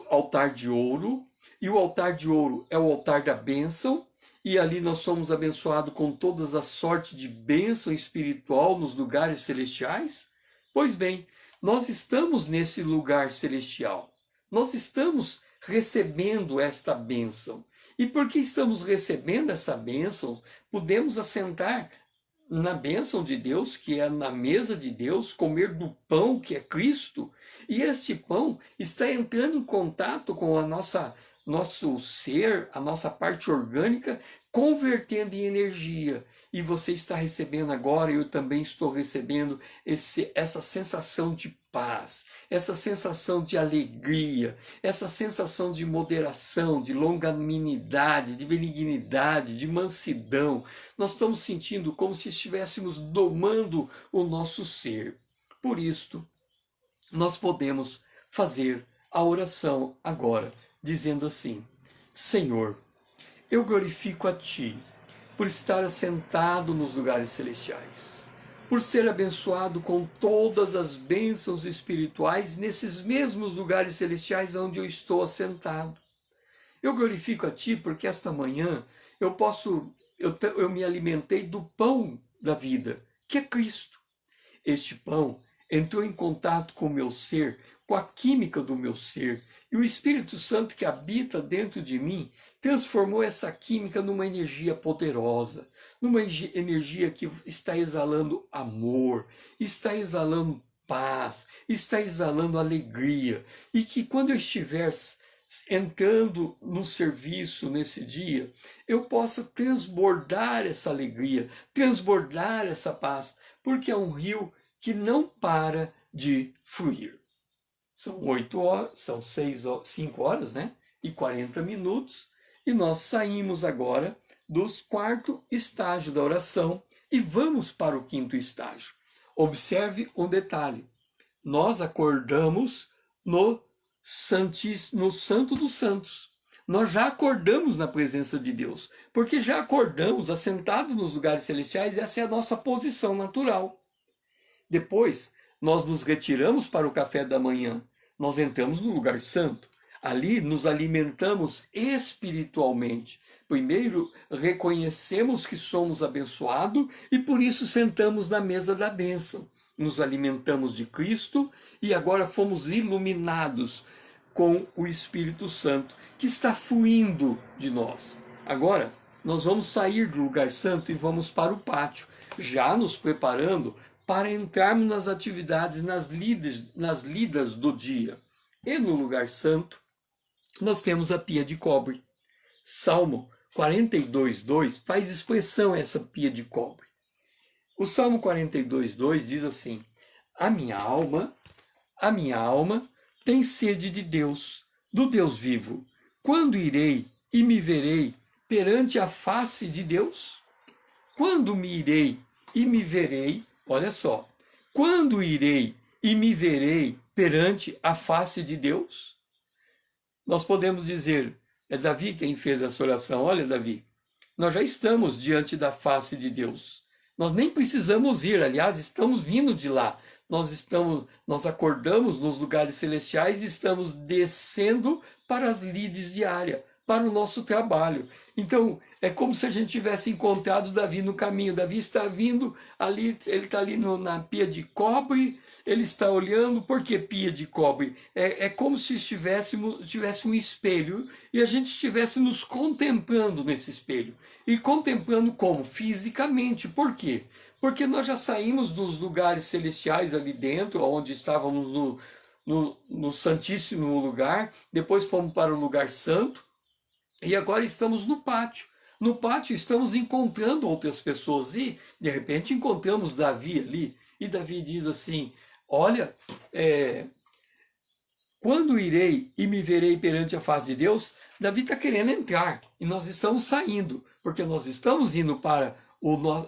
altar de ouro? E o altar de ouro é o altar da bênção, e ali nós somos abençoados com todas as sortes de bênção espiritual nos lugares celestiais? Pois bem, nós estamos nesse lugar celestial. Nós estamos recebendo esta bênção. E porque estamos recebendo essa bênção, podemos assentar na bênção de Deus, que é na mesa de Deus, comer do pão que é Cristo, e este pão está entrando em contato com a nosso ser, a nossa parte orgânica, convertendo em energia. E você está recebendo agora, eu também estou recebendo essa sensação de paz, essa sensação de alegria, essa sensação de moderação, de longanimidade, de benignidade, de mansidão. Nós estamos sentindo como se estivéssemos domando o nosso ser. Por isto, nós podemos fazer a oração agora, dizendo assim: Senhor, eu glorifico a Ti por estar assentado nos lugares celestiais, por ser abençoado com todas as bênçãos espirituais nesses mesmos lugares celestiais onde eu estou assentado. Eu glorifico a Ti porque esta manhã eu me alimentei do pão da vida, que é Cristo. Este pão entrou em contato com o meu ser, com a química do meu ser, e o Espírito Santo que habita dentro de mim transformou essa química numa energia poderosa, numa energia que está exalando amor, está exalando paz, está exalando alegria, e que quando eu estiver entrando no serviço nesse dia, eu possa transbordar essa alegria, transbordar essa paz, porque é um rio que não para de fluir. São 8 horas, são 5 horas, né? E 40 minutos, e nós saímos agora do 4º estágio da oração e vamos para o 5º estágio. Observe um detalhe: nós acordamos no Santo dos Santos. Nós já acordamos na presença de Deus, porque já acordamos assentados nos lugares celestiais, essa é a nossa posição natural. Depois, nós nos retiramos para o café da manhã, nós entramos no lugar santo. Ali nos alimentamos espiritualmente. Primeiro, reconhecemos que somos abençoados e por isso sentamos na mesa da bênção. Nos alimentamos de Cristo e agora fomos iluminados com o Espírito Santo, que está fluindo de nós. Agora, nós vamos sair do lugar santo e vamos para o pátio, já nos preparando para entrarmos nas atividades, nas lidas do dia. E no lugar santo, nós temos a pia de cobre. Salmo 42:2 faz expressão a essa pia de cobre. O Salmo 42:2 diz assim: a minha alma tem sede de Deus, do Deus vivo. Quando irei e me verei perante a face de Deus? Quando me irei e me verei, olha só, quando irei e me verei perante a face de Deus? Nós podemos dizer, é Davi quem fez essa oração. Olha, Davi, nós já estamos diante da face de Deus. Nós nem precisamos ir, aliás, estamos vindo de lá. Nós acordamos nos lugares celestiais e estamos descendo para as lides diárias, para o nosso trabalho. Então, é como se a gente tivesse encontrado Davi no caminho. Davi está vindo ali, ele está ali na pia de cobre, ele está olhando. Por que pia de cobre? É como se tivesse um espelho e a gente estivesse nos contemplando nesse espelho. E contemplando como? Fisicamente. Por quê? Porque nós já saímos dos lugares celestiais ali dentro, onde estávamos no Santíssimo Lugar, depois fomos para o lugar santo, e agora estamos no pátio. No pátio estamos encontrando outras pessoas e, de repente, encontramos Davi ali. E Davi diz assim, olha, quando irei e me verei perante a face de Deus? Davi está querendo entrar e nós estamos saindo, porque nós estamos indo para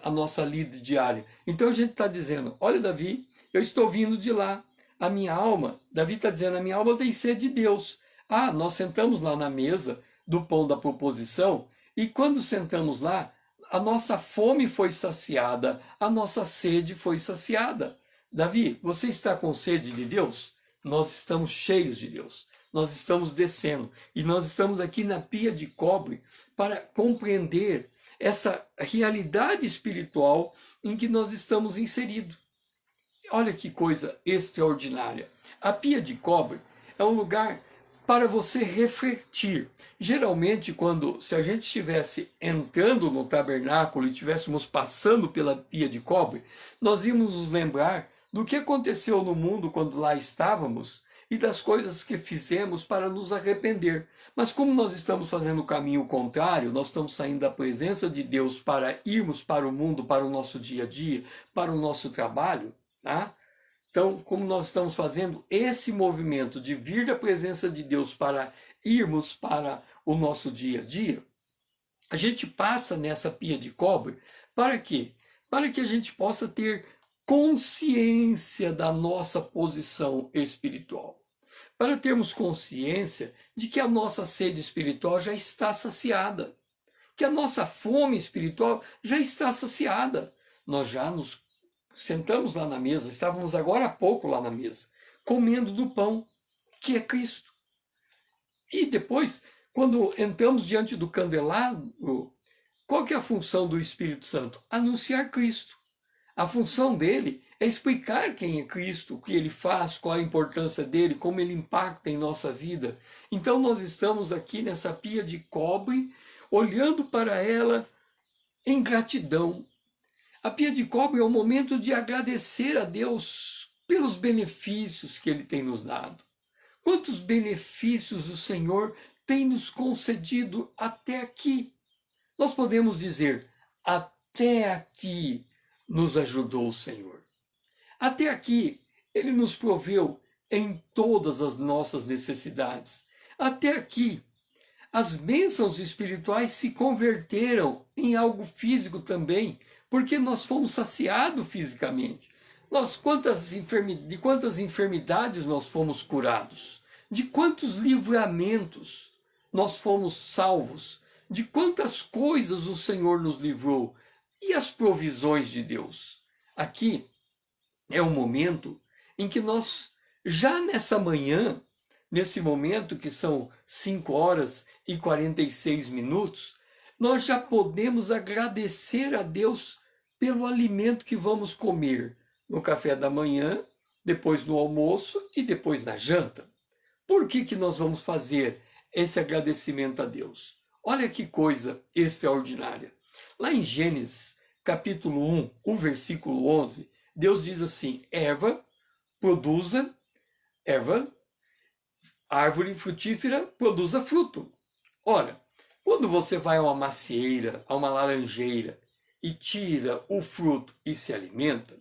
a nossa lida diária. Então a gente está dizendo, olha Davi, eu estou vindo de lá, a minha alma, Davi está dizendo, a minha alma tem sede de Deus. Ah, nós sentamos lá na mesa do pão da proposição, e quando sentamos lá, a nossa fome foi saciada, a nossa sede foi saciada. Davi, você está com sede de Deus? Nós estamos cheios de Deus. Nós estamos descendo. E nós estamos aqui na pia de cobre para compreender essa realidade espiritual em que nós estamos inseridos. Olha que coisa extraordinária. A pia de cobre é um lugar para você refletir. Geralmente, se a gente estivesse entrando no tabernáculo e estivéssemos passando pela pia de cobre, nós íamos nos lembrar do que aconteceu no mundo quando lá estávamos e das coisas que fizemos para nos arrepender. Mas como nós estamos fazendo o caminho contrário, nós estamos saindo da presença de Deus para irmos para o mundo, para o nosso dia a dia, para o nosso trabalho, tá? Então, como nós estamos fazendo esse movimento de vir da presença de Deus para irmos para o nosso dia a dia, a gente passa nessa pia de cobre para quê? Para que a gente possa ter consciência da nossa posição espiritual. Para termos consciência de que a nossa sede espiritual já está saciada, que a nossa fome espiritual já está saciada. Nós já nos sentamos lá na mesa, estávamos agora há pouco lá na mesa, comendo do pão, que é Cristo. E depois, quando entramos diante do candelabro, qual que é a função do Espírito Santo? Anunciar Cristo. A função dele é explicar quem é Cristo, o que ele faz, qual a importância dele, como ele impacta em nossa vida. Então nós estamos aqui nessa pia de cobre, olhando para ela em gratidão. A pia de cobre é o momento de agradecer a Deus pelos benefícios que ele tem nos dado. Quantos benefícios o Senhor tem nos concedido até aqui? Nós podemos dizer, até aqui nos ajudou o Senhor. Até aqui, ele nos proveu em todas as nossas necessidades. Até aqui, as bênçãos espirituais se converteram em algo físico também, porque nós fomos saciados fisicamente. De quantas enfermidades nós fomos curados? De quantos livramentos nós fomos salvos? De quantas coisas o Senhor nos livrou? E as provisões de Deus? Aqui é o momento em que nós, já nessa manhã, nesse momento que são 5 horas e 46 minutos, nós já podemos agradecer a Deus pelo alimento que vamos comer no café da manhã, depois no almoço e depois na janta. Por que nós vamos fazer esse agradecimento a Deus? Olha que coisa extraordinária. Lá em Gênesis, capítulo 1, o versículo 11, Deus diz assim, árvore frutífera, produza fruto. Ora, quando você vai a uma macieira, a uma laranjeira, e tira o fruto e se alimenta,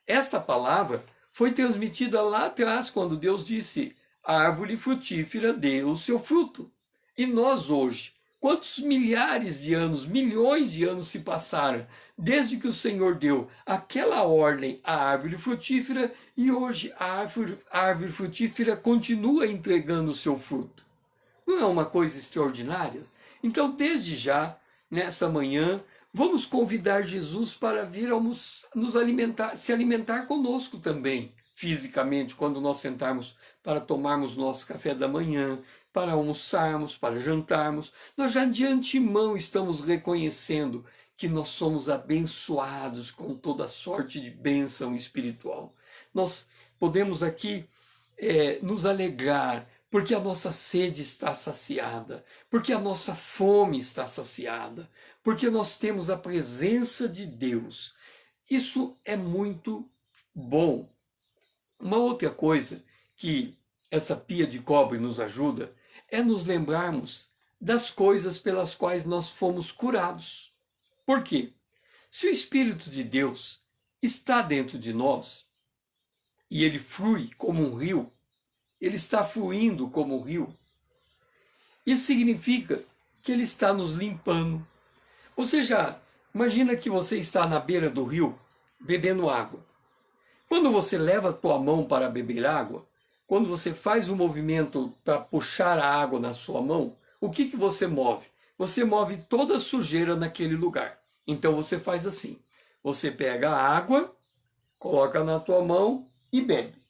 esta palavra foi transmitida lá atrás, quando Deus disse, a árvore frutífera dê o seu fruto. E nós hoje, quantos milhares de anos, milhões de anos se passaram, desde que o Senhor deu aquela ordem à árvore frutífera, e hoje a árvore frutífera continua entregando o seu fruto. Não é uma coisa extraordinária? Então, desde já, nessa manhã, vamos convidar Jesus para vir nos alimentar, se alimentar conosco também, fisicamente, quando nós sentarmos para tomarmos nosso café da manhã, para almoçarmos, para jantarmos. Nós já de antemão estamos reconhecendo que nós somos abençoados com toda sorte de bênção espiritual. Nós podemos aqui nos alegrar, porque a nossa sede está saciada, porque a nossa fome está saciada, porque nós temos a presença de Deus. Isso é muito bom. Uma outra coisa que essa pia de cobre nos ajuda é nos lembrarmos das coisas pelas quais nós fomos curados. Por quê? Se o Espírito de Deus está dentro de nós e ele flui como um rio, ele está fluindo como um rio, isso significa que ele está nos limpando. Você já Imagina que você está na beira do rio bebendo água. Quando você leva a tua mão para beber água, quando você faz o movimento para puxar a água na sua mão, o que você move? Você move toda a sujeira naquele lugar. Então você faz assim. Você pega a água, coloca na tua mão e bebe.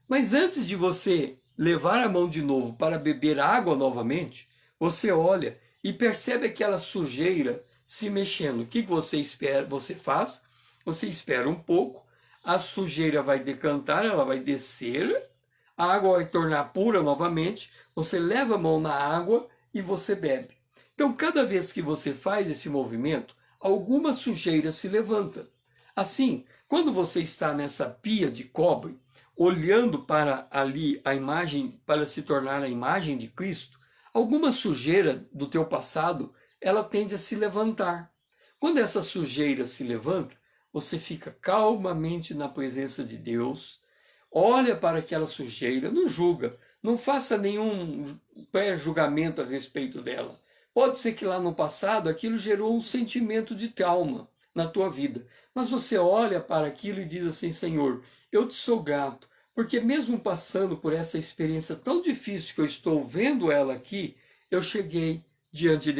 Mas antes de você levar a mão de novo para beber água novamente, você olha e percebe aquela sujeira se mexendo. O que você espera? Você faz? Você espera um pouco, a sujeira vai decantar, ela vai descer, a água vai tornar pura novamente, você leva a mão na água e você bebe. Então, cada vez que você faz esse movimento, alguma sujeira se levanta. Assim, quando você está nessa pia de cobre, olhando para ali a imagem, para se tornar a imagem de Cristo, alguma sujeira do teu passado, ela tende a se levantar. Quando essa sujeira se levanta, você fica calmamente na presença de Deus, olha para aquela sujeira, não julga, não faça nenhum pré-julgamento a respeito dela. Pode ser que lá no passado aquilo gerou um sentimento de trauma na tua vida, mas você olha para aquilo e diz assim: Senhor, eu te sou grato, porque mesmo passando por essa experiência tão difícil que eu estou vendo ela aqui, eu cheguei diante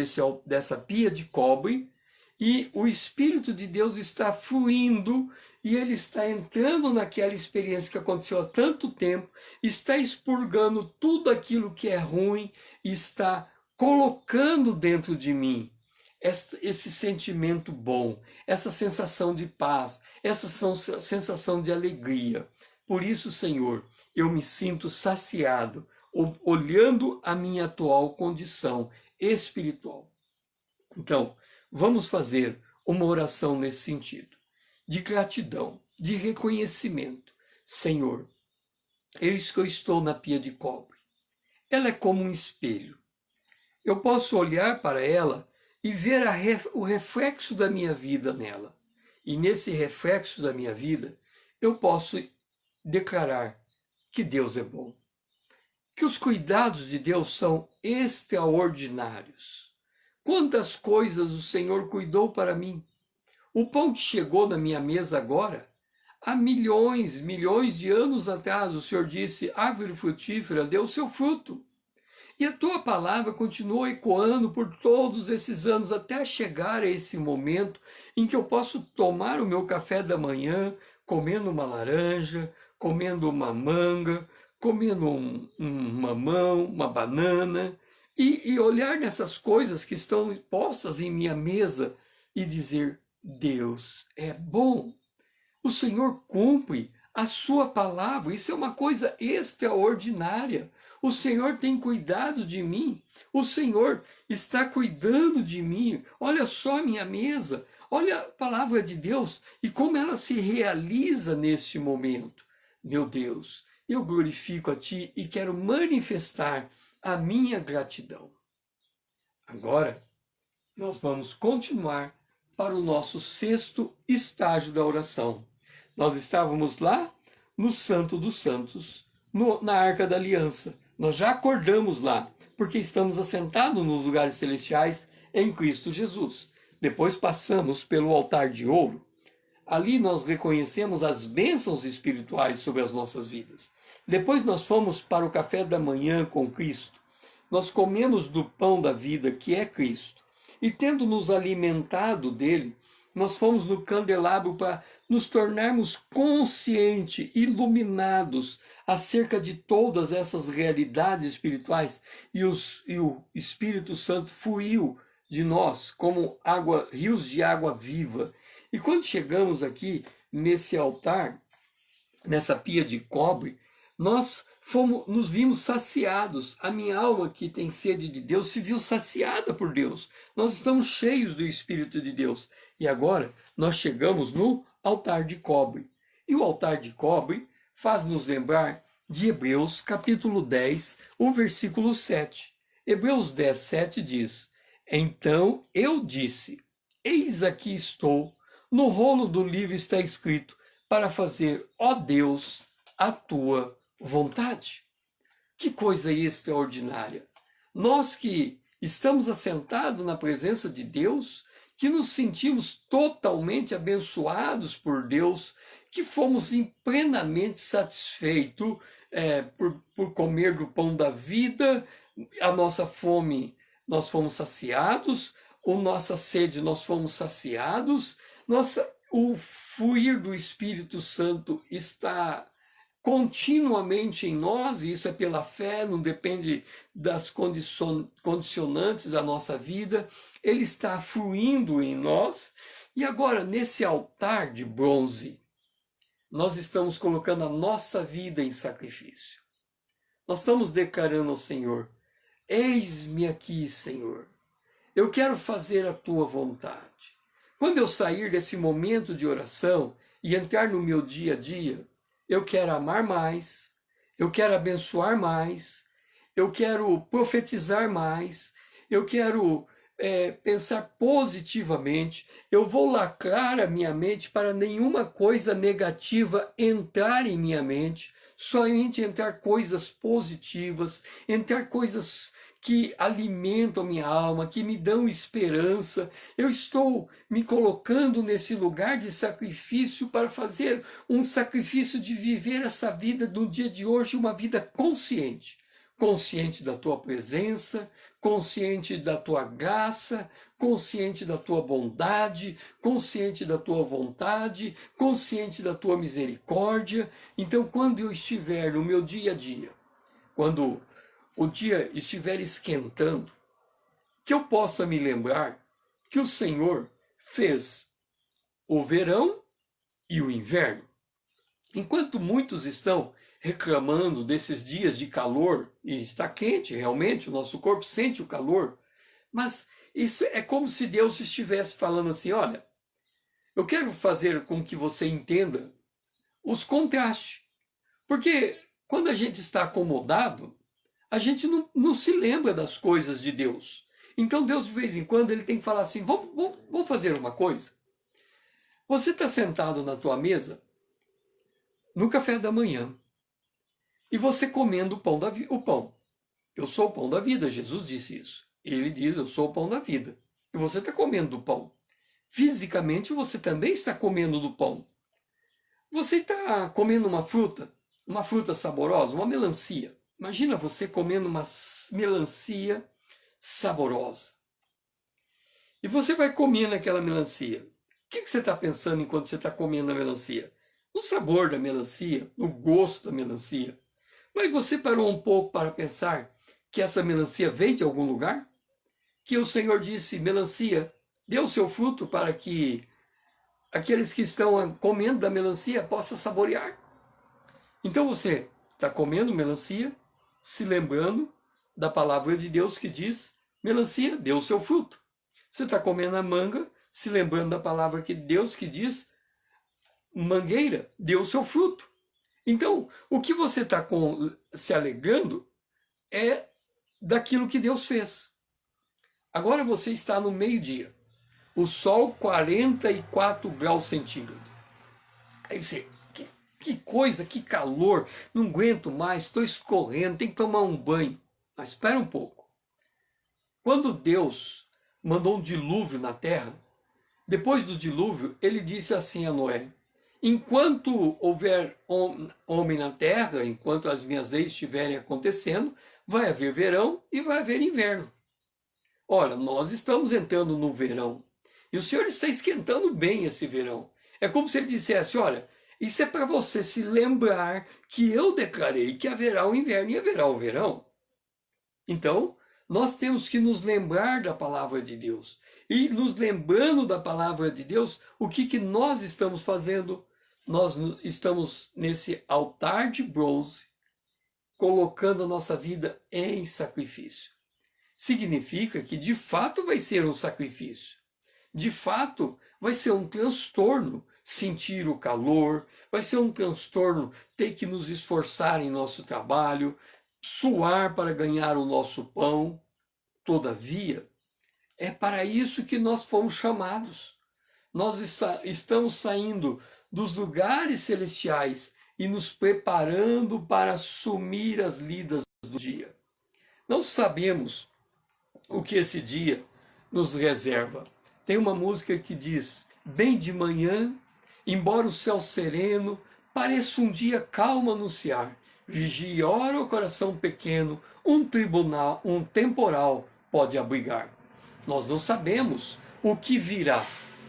dessa pia de cobre e o Espírito de Deus está fluindo e ele está entrando naquela experiência que aconteceu há tanto tempo, está expurgando tudo aquilo que é ruim, está colocando dentro de mim esse sentimento bom, essa sensação de paz, essa sensação de alegria. Por isso, Senhor, eu me sinto saciado, olhando a minha atual condição espiritual. Então, vamos fazer uma oração nesse sentido, de gratidão, de reconhecimento. Senhor, eis que eu estou na pia de cobre. Ela é como um espelho. Eu posso olhar para ela e ver o reflexo da minha vida nela. E nesse reflexo da minha vida, eu posso declarar que Deus é bom, que os cuidados de Deus são extraordinários. Quantas coisas o Senhor cuidou para mim. O pão que chegou na minha mesa agora, há milhões de anos atrás, o Senhor disse: árvore frutífera, dê o seu fruto. E a tua palavra continuou ecoando por todos esses anos, até chegar a esse momento em que eu posso tomar o meu café da manhã, comendo uma laranja, comendo uma manga, comendo um mamão, uma banana, e olhar nessas coisas que estão postas em minha mesa e dizer: Deus é bom. O Senhor cumpre a sua palavra. Isso é uma coisa extraordinária. O Senhor tem cuidado de mim. O Senhor está cuidando de mim. Olha só a minha mesa. Olha a palavra de Deus e como ela se realiza neste momento. Meu Deus, eu glorifico a Ti e quero manifestar a minha gratidão. Agora, nós vamos continuar para o nosso 6º estágio da oração. Nós estávamos lá no Santo dos Santos, na Arca da Aliança. Nós já acordamos lá, porque estamos assentados nos lugares celestiais em Cristo Jesus. Depois passamos pelo altar de ouro. Ali nós reconhecemos as bênçãos espirituais sobre as nossas vidas. Depois nós fomos para o café da manhã com Cristo. Nós comemos do pão da vida, que é Cristo. E tendo nos alimentado dele, nós fomos no candelabro para nos tornarmos conscientes, iluminados acerca de todas essas realidades espirituais. E o Espírito Santo fluiu de nós como rios de água viva. E quando chegamos aqui nesse altar, nessa pia de cobre, nós nos vimos saciados. A minha alma, que tem sede de Deus, se viu saciada por Deus. Nós estamos cheios do Espírito de Deus. E agora nós chegamos no altar de cobre. E o altar de cobre faz nos lembrar de Hebreus capítulo 10, o versículo 7. Hebreus 10, 7 diz: Então eu disse, eis aqui estou, no rolo do livro está escrito, para fazer, ó Deus, a tua vontade. Que coisa extraordinária! Nós que estamos assentados na presença de Deus, que nos sentimos totalmente abençoados por Deus, que fomos plenamente satisfeitos por comer do pão da vida, a nossa fome nós fomos saciados, a nossa sede nós fomos saciados, o fluir do Espírito Santo está continuamente em nós, e isso é pela fé, não depende das condicionantes da nossa vida, ele está fluindo em nós, e agora nesse altar de bronze, nós estamos colocando a nossa vida em sacrifício. Nós estamos declarando ao Senhor, eis-me aqui, Senhor, eu quero fazer a tua vontade. Quando eu sair desse momento de oração e entrar no meu dia a dia, eu quero amar mais, eu quero abençoar mais, eu quero profetizar mais, eu quero pensar positivamente, eu vou lacrar a minha mente para nenhuma coisa negativa entrar em minha mente, somente entrar coisas positivas, entrar coisas que alimentam a minha alma, que me dão esperança. Eu estou me colocando nesse lugar de sacrifício para fazer um sacrifício de viver essa vida no dia de hoje, uma vida consciente. Consciente da tua presença, consciente da tua graça, consciente da tua bondade, consciente da tua vontade, consciente da tua misericórdia. Então, quando eu estiver no meu dia a dia, quando o dia estiver esquentando, que eu possa me lembrar que o Senhor fez o verão e o inverno. Enquanto muitos estão reclamando desses dias de calor, e está quente realmente, o nosso corpo sente o calor, mas isso é como se Deus estivesse falando assim, olha, eu quero fazer com que você entenda os contrastes, porque quando a gente está acomodado, a gente não se lembra das coisas de Deus. Então Deus, de vez em quando, ele tem que falar assim, vamos fazer uma coisa. Você está sentado na tua mesa, no café da manhã, e você comendo o pão. Eu sou o pão da vida, Jesus disse isso. Ele diz, eu sou o pão da vida. E você está comendo do pão. Fisicamente, você também está comendo do pão. Você está comendo uma fruta saborosa, uma melancia. Imagina você comendo uma melancia saborosa. E você vai comendo aquela melancia. O que você está pensando enquanto você está comendo a melancia? No sabor da melancia, no gosto da melancia. Mas você parou um pouco para pensar que essa melancia veio de algum lugar? Que o Senhor disse, melancia, dê o seu fruto para que aqueles que estão comendo da melancia possam saborear. Então você está comendo melancia, se lembrando da palavra de Deus que diz, melancia, dê o seu fruto. Você está comendo a manga, se lembrando da palavra de Deus que diz, mangueira, dê o seu fruto. Então, o que você está se alegando é daquilo que Deus fez. Agora você está no meio-dia. O sol 44 graus centígrados. Aí você, que coisa, que calor, não aguento mais, estou escorrendo, tem que tomar um banho. Mas espera um pouco. Quando Deus mandou um dilúvio na terra, depois do dilúvio, ele disse assim a Noé, enquanto houver homem na terra, enquanto as minhas leis estiverem acontecendo, vai haver verão e vai haver inverno. Ora, nós estamos entrando no verão. E o Senhor está esquentando bem esse verão. É como se ele dissesse, olha, isso é para você se lembrar que eu declarei que haverá o inverno e haverá o verão. Então, nós temos que nos lembrar da palavra de Deus. E nos lembrando da palavra de Deus, o que nós estamos fazendo? Nós estamos nesse altar de bronze, colocando a nossa vida em sacrifício. Significa que de fato vai ser um sacrifício. De fato vai ser um transtorno sentir o calor, vai ser um transtorno ter que nos esforçar em nosso trabalho, suar para ganhar o nosso pão. Todavia, é para isso que nós fomos chamados. Nós estamos saindo dos lugares celestiais e nos preparando para assumir as lidas do dia. Não sabemos o que esse dia nos reserva. Tem uma música que diz: bem de manhã, embora o céu sereno pareça um dia calmo anunciar, vigia e ora o coração pequeno, um tribunal, um temporal pode abrigar. Nós não sabemos o que virá,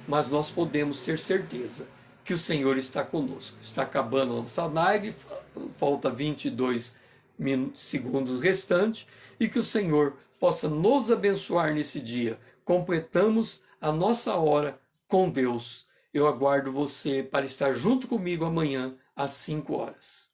mas nós podemos ter certeza que o Senhor está conosco. Está acabando a nossa live, falta 22 segundos restantes, e que o Senhor possa nos abençoar nesse dia. Completamos a nossa hora com Deus. Eu aguardo você para estar junto comigo amanhã às 5 horas.